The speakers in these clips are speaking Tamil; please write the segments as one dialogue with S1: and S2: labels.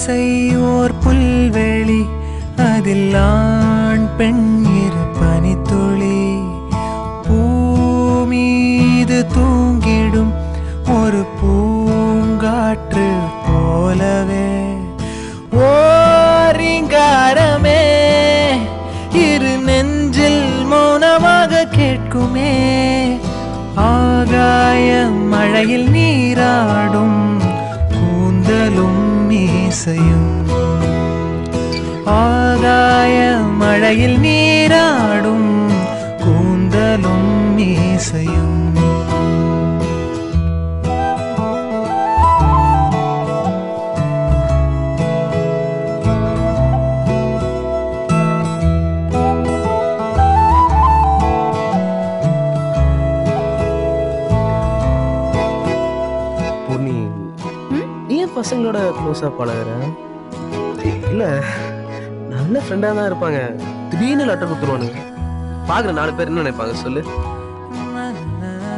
S1: ஆசை ஓர் புல்வெளி, அதில் ஆண் பெண் இரு பனித்துளி, பூமீது தூங்கிடும் ஒரு பூங்காற்று போலவே, ஓரிங்காரமே இரு நெஞ்சில் மௌனமாக கேட்குமே, ஆகாய மழையில் நீராடும் கூந்தலும் மீசையும், ஆகாய மழையில் நீராடும் கூந்தலும் மீசையும்.
S2: பசங்களோட க்ளோஸா பழகுற இல்ல, நல்ல ஃப்ரெண்டா தான் இருப்பாங்க, திடீர்னு லெட்டர் கொடுத்துருவானுங்க. பாக்குற 4 பேர் என்ன நினைப்பாங்க சொல்லு?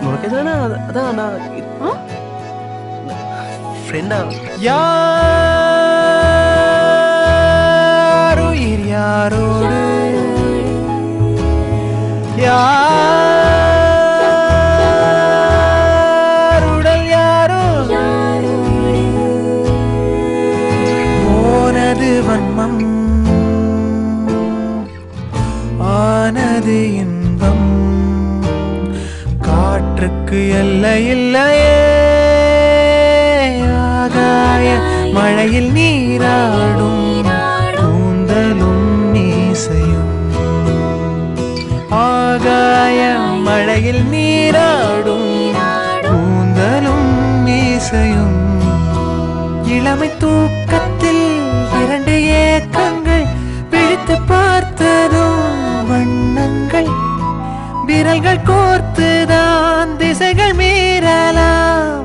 S2: உனக்கு எதுனா அதான் நான் ஃப்ரெண்டா.
S1: யாரோ யாரோடு யாருடல் யாரோ போனது வன்மம், ஆனது இன்பம், காற்றுக்கு எல்லை இல்லையே, ஆகாய மழையில் நீராடும் கூந்தலும் மீசையும், ஆகாய மழையில் நீராடும் கூந்தலும் மீசையும். இளமை தூக்கத்தில் 2 ஏக்கங்கள் பிடித்து பார்த்ததும் வண்ணங்கள், விரல்கள் கோர்த்துதான் திசைகள் மீறலாம்,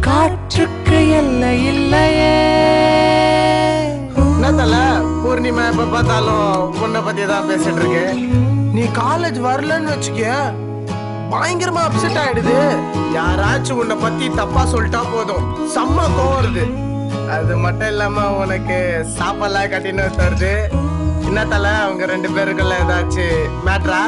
S1: காற்றுக்கு எல்லை இல்லையே.
S2: பூர்ணிமா எப்ப பார்த்தாலும் உன்னை பத்தி தான் பேசிட்டு இருக்கு.
S3: நீ காலேஜ் வரலன்னு வச்சுக்க பயங்கரமா அப்செட் ஆயிடுது. யாராச்சும் உன்னை பத்தி தப்பா சொல்லிட்டா போதும் செம்ம கோவம் வருது. அது மட்டும் இல்லாம உனக்கு சாப்பாடுலாம் கட்டின்னு தருது. என்ன தல அவங்க 2 பேருக்குள்ள ஏதாச்சும் மேட்ரா?